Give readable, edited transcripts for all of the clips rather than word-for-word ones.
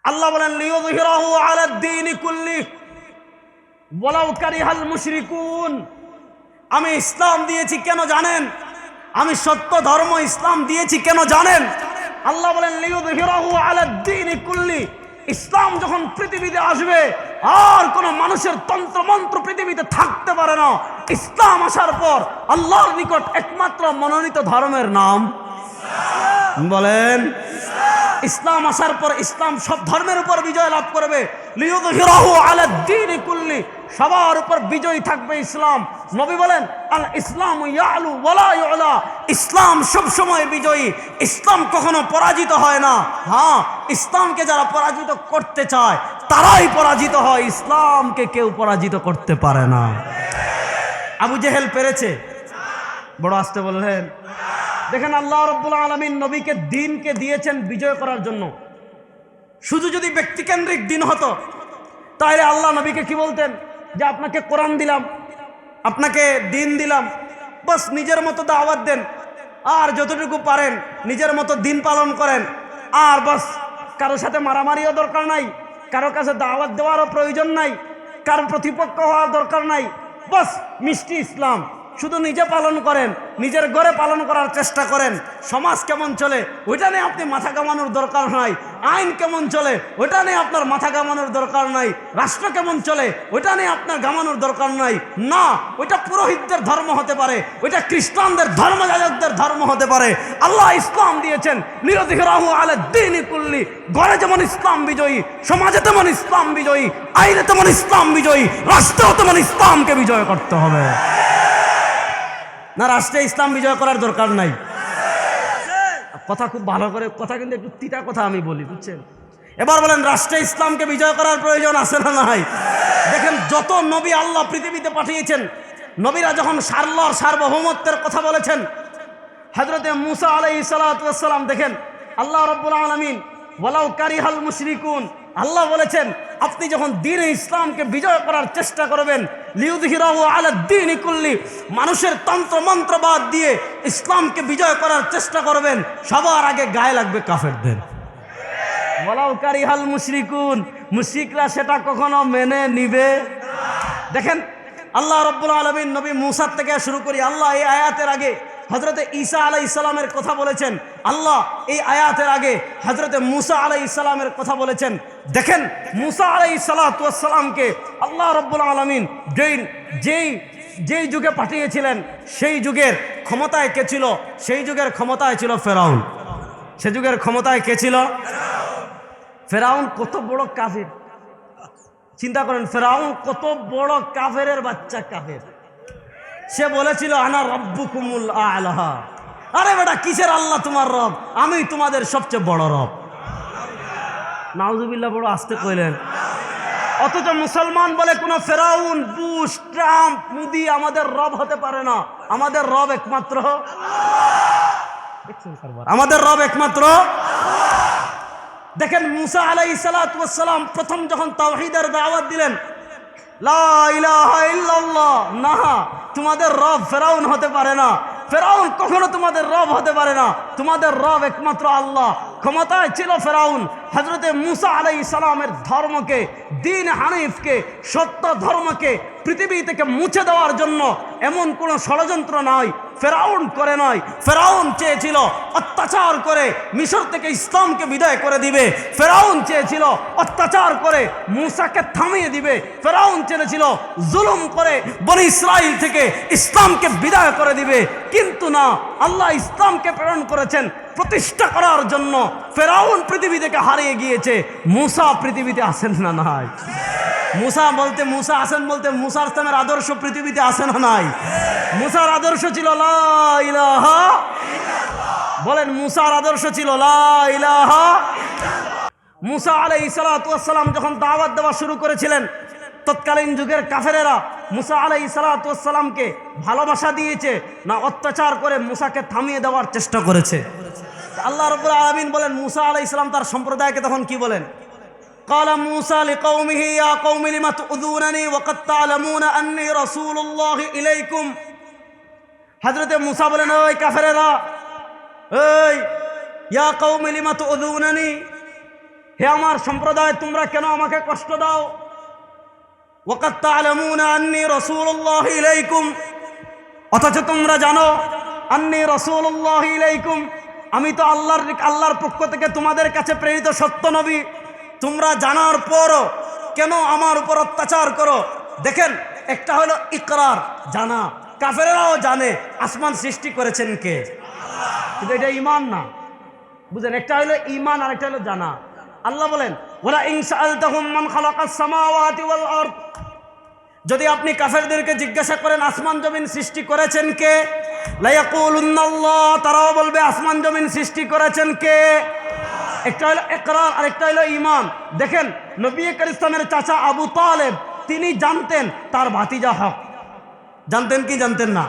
আল্লাহ বলেন লিইয়ুযহিরাহু আলা দ্বীনি কুল্লি ওয়ালাউ কারিহাল মুশরিকুন। আমি ইসলাম দিয়েছি কেন জানেন? আমি সত্য ধর্ম ইসলাম দিয়েছি কেন জানেন? আল্লাহ বলেন লিইয়ুযহিরাহু আলা দ্বীনি কুল্লি। ইসলাম যখন পৃথিবীতে আসবে আর কোন মানুষের তন্ত্র মন্ত্র পৃথিবীতে থাকতে পারে না। ইসলাম আসার পর আল্লাহর নিকট একমাত্র মনোনীত ধর্মের নাম বলেন ইসলাম। আসার পর ইসলাম সব ধর্মের উপর বিজয় লাভ করবে। লিইয়ুযহিরাহু আলা দ্বীনি কুল্লি, সবার উপর বিজয় থাকবে ইসলাম। নবী বলেন আল ইসলামু ইয়ালু ওয়ালা ইউলা। ইসলাম সব সময় বিজয়ী, ইসলাম কখনো পরাজিত হয় না। হ্যাঁ, ইসলামকে যারা পরাজিত করতে চায় তারাই পরাজিত হয়, ইসলামকে কেউ পরাজিত করতে পারে না। আবু জেহেল পেরেছে? বড় আস্তে বললেন। দেখেন আল্লাহ রাব্বুল আলামিন নবীকে দ্বীনকে দিয়েছেন বিজয় করার জন্য। শুধু যদি ব্যক্তিকেন্দ্রিক দিন হতো তাহলে আল্লাহ নবীকে কি বলতেন যে আপনাকে কোরআন দিলাম, আপনাকে দ্বীন দিলাম, বাস নিজের মতো দাওয়াত দেন আর যতটুকু পারেন নিজের মতো দিন পালন করেন, আর বাস কারোর সাথে মারামারিও দরকার নাই, কারো কাছে দাওয়াত দেওয়ারও প্রয়োজন নাই, কারো প্রতিপক্ষ হওয়ার দরকার নাই, বাস মিষ্টি ইসলাম শুধু নিজে পালন করেন, নিজের ঘরে পালন করার চেষ্টা করেন। সমাজ কেমন চলে ওইটা নিয়ে আপনি মাথা ঘামানোর দরকার নাই, আইন কেমন চলে ওইটা নিয়ে আপনার মাথা ঘামানোর দরকার নাই, রাষ্ট্র কেমন চলে ওইটা নিয়ে আপনার ঘামানোর দরকার নাই। না, ওইটা পুরোহিতদের ধর্ম হতে পারে, ওইটা খ্রিস্টানদের ধর্মযাজকদের ধর্ম হতে পারে। আল্লাহ ইসলাম দিয়েছেন লিইয়ুযহিরাহু আলা দ্বীনি কুল্লি। ঘরে যেমন ইসলাম বিজয়ী, সমাজে তেমন ইসলাম বিজয়ী, আইনে তেমন ইসলাম বিজয়ী, রাষ্ট্রেও তেমন ইসলামকে বিজয় করতে হবে। না, রাষ্ট্রে ইসলাম বিজয় করার দরকার নাই। কথা খুব ভালো করে, কথা কিন্তু একটু তিতা কথা আমি বলি, বুঝছেন? এবার বলেন রাষ্ট্রে ইসলামকে বিজয় করার প্রয়োজন আছে না নাই? দেখেন যত নবী আল্লাহ পৃথিবীতে পাঠিয়েছেন, নবীরা যখন সার্বভৌমত্বের কথা বলেছেন, হযরতে মূসা আলাইহিস সালাতু ওয়াস সালাম, দেখেন আল্লাহ রাব্বুল আলামিন ওয়ালাউ কারিহাল মুশরিকুন, আল্লাহ বলেছেন আপনি যখন দ্বীনে ইসলামকে বিজয় করার চেষ্টা করবেন, লিইয়ুযহিরাহু আলা দ্বীনি কুল্লি, মানুষের তন্ত্র মন্ত্র বাদ দিয়ে ইসলামকে বিজয় করার চেষ্টা করবেন, সবার আগে গায়ে লাগবে কাফেরদের। ওয়ালাউ কারিহাল মুশরিকুন, মুশরিকরা সেটা কখনো মেনে নিবে। দেখেন আল্লাহ রাব্বুল আলামিন নবী মূসার থেকে শুরু করি, আল্লাহ এই আয়াতের আগে হযরতে ঈসা আলাইহিস সালামের কথা বলেছেন, আল্লাহ এই আয়াতের আগে হযরতে মূসা আলাইহিস সালামের কথা বলেছেন। দেখেন মূসা আলাইহিস সালাতু ওয়াস সালামকে আল্লাহ রাব্বুল আলামিন যেই যুগে পাঠিয়েছিলেন সেই যুগের ক্ষমতায় কে ছিল? সেই যুগের ক্ষমতায় ছিল ফেরাউন। সে যুগের ক্ষমতায় কে ছিল? ফেরাউন কত বড় কাফের, চিন্তা করেন, ফেরাউন কত বড় কাফেরের বাচ্চা কাফের। সে বলেছিল আনা রব্বুকুমুল আ'লা। আরে বেটা কিসের আল্লাহ তোমার রব? আমি তোমাদের সবচেয়ে বড় রব। নাউজুবিল্লাহ, বড় আস্তে কইলেন। অথচ মুসলমান বলে কোন ফেরাউন, বুশ, ট্রাম্প, মোদি আমাদের রব হতে পারে না। আমাদের রব একমাত্র আমাদের রব একমাত্র। দেখেন মূসা আলাইহিস সালাতু ওয়াস সালাম প্রথম যখন তাওহীদের দাওয়াত দিলেন, লা ইলাহা ইল্লাল্লাহ, না তোমাদের রব ফেরাউন হতে পারে না, ফেরাউন কখনো তোমাদের রব হতে পারে না, তোমাদের রব একমাত্র আল্লাহ। ক্ষমতায় ছিল ফেরাউন। হযরতে মূসা আলাইহিস সালামের ধর্মকে, দ্বীন হানিফকে, সত্য ধর্মকে পৃথিবী থেকে মুছে দেওয়ার জন্য এমন কোনো ষড়যন্ত্র নাই, ফেরাউন করে নয়। ফেরাউন চেয়েছিল অত্যাচার করে মিশর থেকে ইসলামকে বিদায় করে দিবে, ফেরাউন চেয়েছিল অত্যাচার করে মূসাকে থামিয়ে দিবে, ফেরাউন চেয়েছিল জুলুম করে বনি ইসরাইল থেকে ইসলামকে বিদায় করে দিবে। কিন্তু না, আল্লাহ ইসলামকে প্রেরণ করেছেন প্রতিষ্ঠা করার জন্য। ফেরাউন পৃথিবী থেকে হারিয়ে গিয়েছে, মূসা পৃথিবীতে আসেন না নাই? মূসা আসেন বলতে মূসার ইসলামের আদর্শ পৃথিবীতে আসে না নাই? মূসার আদর্শ ছিল লা ইলাহা ইল্লাল্লাহ। বলেন মূসার আদর্শ ছিল লা ইলাহা ইল্লাল্লাহ। মূসা আলাইহিস সালাতু ওয়াস সালাম যখন দাওয়াত দেওয়া শুরু করেছিলেন, তৎকালীন যুগের কাফেরেরা মূসা আলাইহিস সালাতু ওয়াস সালামকে ভালোবাসা দিয়েছে না অত্যাচার করে মূসাকে থামিয়ে দেওয়ার চেষ্টা করেছে? আল্লাহ রাব্বুল আলামিন বলেন মূসা আলাইহিস সালাম তার সম্প্রদায়কে তখন কি বলেন? قال موسى لقومه يا قوم لم تؤذونني وقد تعلمون أني رسول الله إليكم। হযরতে মূসা বলেন, ওই কাফেরেরা, এই ইয়া কওমি লিমা তুযুনানি, হে আমার সম্প্রদায়, তোমরা কেন আমাকে কষ্ট দাও? ওয়াকাদ তা'লামুনা আন্নী রাসূলুল্লাহি ইলাইকুম, অথচ তোমরা জানো আন্নী রাসূলুল্লাহি ইলাইকুম, আমি তো আল্লাহর পক্ষ থেকে তোমাদের কাছে প্রেরিত সত্য নবী। তোমরা জানার পরও কেন আমার উপর অত্যাচার করো? দেখেন, একটা হলো ইকরার, জানা, কাফেররাও জানে আসমান সৃষ্টি করেছেন কে, কিন্তু এটা ঈমান না, বুঝেন? একটা হলো ঈমান আর একটা হলো জানা। আল্লাহ বলেন, ওয়ালা ইন সাআলতাহুম মান খালাকাস সামাওয়াতি ওয়াল আরদ, যদি আপনি কাফেরদেরকে জিজ্ঞাসা করেন আসমান জমিন সৃষ্টি করেছেন কে, লা ইয়াকুলুন্নাল্লাহ, তারাও বলবে আসমান জমিন সৃষ্টি করেছেন কে। একটা হলো ইকরার আর একটা হলো ঈমান। দেখেন, নবী করিম ইসলামের চাচা আবু তালেব, তিনি জানতেন তার ভাতিজা হক। জানতেন কি জানতেন না?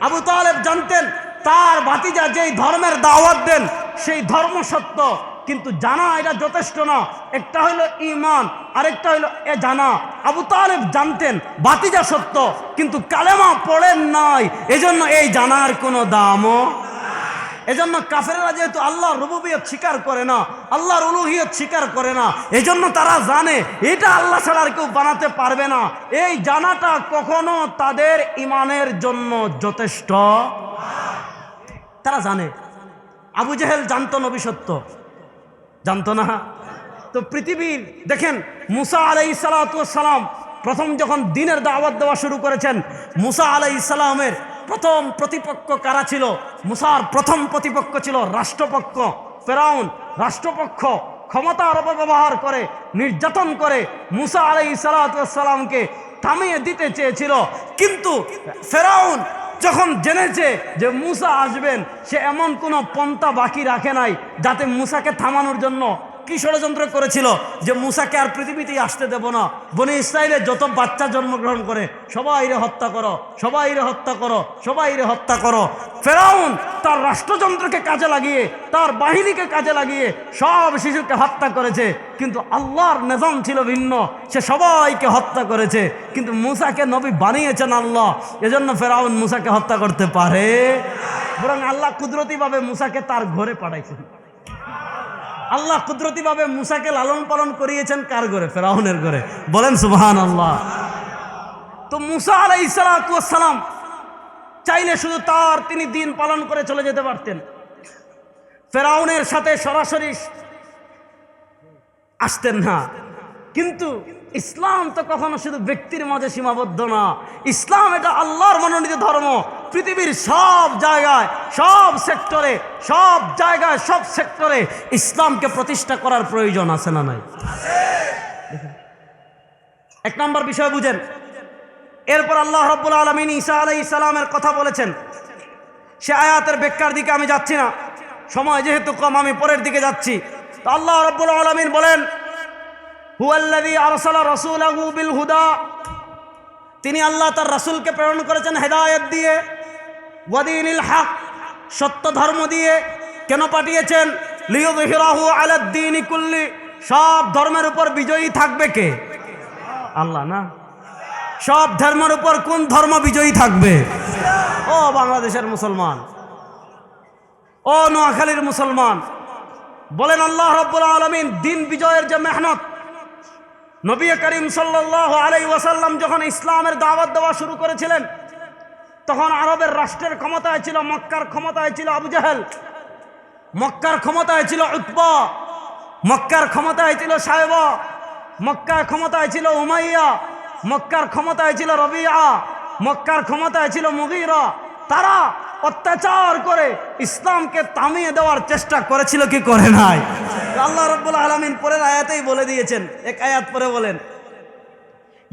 আবু তালেব জানতেন তার ভাতিজা যেই ধর্মের দাওয়াত দেন সেই ধর্ম সত্য, কিন্তু জানা এটা যথেষ্ট না। একটা হইল ঈমান, আরেকটা হইল জানা। আবু তালেব জানতেন ভাতিজা সত্য, কিন্তু কালেমা পড়েন নাই, এজন্য এই জানার কোনো দামও। এজন্য কাফেররা যেহেতু আল্লাহর রুবুবিয়ত স্বীকার করে না, আল্লাহর উলুহিয়ত স্বীকার করে না, এজন্য তারা জানে এটা আল্লাহ ছাড়া আর কেউ বানাতে পারবে না। এই জানাটা কখনো তাদের ঈমানের জন্য যথেষ্ট। তারা জানে। আবু জেহেল জানতো নবী সত্য, জানতো না? তো পৃথিবীর দেখেন, মুসা আলাইহিস সালাতু ওয়াস সালাম প্রথম যখন দ্বীনের দাওয়াত দেওয়া শুরু করেছেন, মুসা আলাইহিস সালামের প্রথম প্রতিপক্ষ কারা ছিল? মুসার প্রথম প্রতিপক্ষ ছিল রাষ্ট্রপক্ষ ফেরাউন। রাষ্ট্রপক্ষ ক্ষমতার অপব্যবহার করে, নির্যাতন করে মুসা আলাইহিস সালাতু ওয়াস সালামকে থামিয়ে দিতে চেয়েছিল। কিন্তু ফেরাউন যখন জেনেছে যে মুসা আসবেন, সে এমন কোনো পন্থা বাকি রাখে নাই যাতে মুসাকে থামানোর জন্য কি ষড়যন্ত্র করেছিল যে মুসাকে আর পৃথিবীতেই আসতে দেব না, বনি ইসরায়েলের যত বাচ্চা জন্মগ্রহণ করে সবাইরে হত্যা করো, সবাইরে হত্যা করো, সবাইরে হত্যা করো। ফেরাউন তার রাষ্ট্রযন্ত্রকে কাজে লাগিয়ে, তার বাহিনীকে কাজে লাগিয়ে সব শিশুকে হত্যা করেছে, কিন্তু আল্লাহর নিজাম ছিল ভিন্ন, সে সবাইকে হত্যা করেছে। কিন্তু মুসাকে নবী বানিয়েছেন আল্লাহ, এজন্য ফেরাউন মুসাকে হত্যা করতে পারে, বরং আল্লাহ কুদরতিভাবে মুসাকে তার ঘরে পাঠাইছেন। আল্লাহ কুদরতিভাবে মুসাকে লালন পালন করিয়েছেন কার ঘরে? ফেরাউনের ঘরে। বলেন সুবহানাল্লাহ। তো মুসা আলাইহিস সালাতু ওয়াস সালাম চাইলে শুধু তিনি দিন পালন করে চলে যেতে পারতেন, ফেরাউনের সাথে সরাসরি আসতেন না। কিন্তু ইসলাম তো কখনো শুধু ব্যক্তির মাঝে সীমাবদ্ধ না, ইসলাম এটা আল্লাহর মনোনীত ধর্ম। পৃথিবীর সব জায়গায়, সব সেক্টরে, সব জায়গায়, সব সেক্টরে ইসলামকে প্রতিষ্ঠা করার প্রয়োজন আছে না নাই? এক নম্বর বিষয় বুঝেন। এরপর আল্লাহ রাব্বুল আলামিন ঈসা আলাইহিস সালামের কথা বলেছেন। সে আয়াতের ব্যাখ্যার দিকে আমি যাচ্ছি না, সময় যেহেতু কম, আমি পরের দিকে যাচ্ছি। তো আল্লাহ রাব্বুল আলামিন বলেন, হুয়াল্লাযী আরসালা রাসূলাহু বিল হুদা, তিনি আল্লাহ তার রাসূলকে প্রেরণ করেছেন হেদায়েত দিয়ে, ওয়া দীনিল হক, সত্য ধর্ম দিয়ে। কেন পাঠিয়েছেন? লিইয়ুযহিরাহু আলাদ দীনি কুল্লি, সব ধর্মের উপর বিজয়ী থাকবে কে? আল্লাহ না? সব ধর্মের উপর কোন ধর্ম বিজয়ী থাকবে? ও বাংলাদেশের মুসলমান, ও নোয়াখালীর মুসলমান, বলেন আল্লাহ রাব্বুল আলামিন দিন বিজয়ের যে মেহনত, নবী করিম সাল্লাল্লাহু আলাইহি ওয়াসাল্লাম যখন ইসলামের দাওয়াত দেওয়া শুরু করেছিলেন, তখন আরবের রাষ্ট্রের ক্ষমতায় ছিল, মক্কার ক্ষমতায় ছিল আবু জাহেল, মক্কার ক্ষমতায় ছিল উতবা, মক্কার ক্ষমতায় ছিল সায়বা, মক্কার ক্ষমতায় ছিল উমাইয়া, মক্কার ক্ষমতায় ছিল রবিআ, মক্কার ক্ষমতায় ছিল মুগীরা। তারা অত্যাচার করে ইসলামকে থামিয়ে দেওয়ার চেষ্টা করেছিল কি করে নাই? আল্লাহ রাব্বুল আলামিন পরের আয়াতেই বলে দিয়েছেন, এক আয়াত পরে বলেন,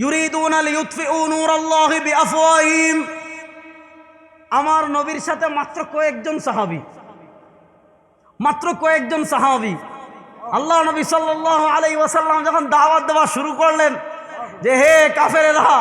ইউরিদুনা লিইউতফিউ নূরাল্লাহি বিআফওয়াহিহিম। আমার নবীর সাথে মাত্র কয়েকজন সাহাবী, মাত্র কয়েকজন সাহাবী, আল্লাহ নবী সাল্লাল্লাহু আলাইহি ওয়াসাল্লাম যখন দাওয়াত দেওয়া শুরু করলেন যে হে কাফেরেরা,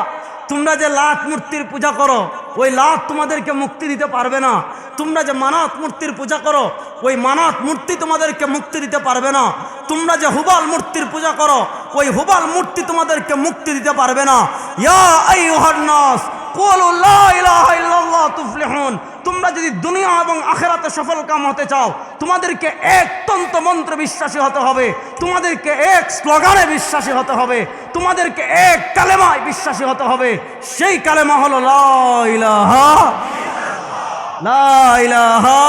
তোমরা যে লাত মূর্তির পূজা করো, ওই লাত তোমাদেরকে মুক্তি দিতে পারবে না। তোমরা যে মানাত মূর্তির পূজা করো, ওই মানাত মূর্তি তোমাদেরকে মুক্তি দিতে পারবে না। তোমরা যে হুবাল মূর্তির পূজা করো, ওই হুবাল মূর্তি তোমাদেরকে মুক্তি দিতে পারবে না। ইয়া আইয়ুহান নাস কুলু লা ইলাহা ইল্লাল্লাহ তুফলিহুন। তোমরা যদি দুনিয়া এবং আখিরাতে সফলকাম হতে চাও, তোমাদেরকে এক তন্ত্র মন্ত্রে বিশ্বাসী হতে হবে, তোমাদেরকে এক স্লোগানে বিশ্বাসী হতে হবে, তোমাদেরকে এক কালেমায় বিশ্বাসী হতে হবে। সেই কালেমা হলো লা ইলাহা, লা ইলাহা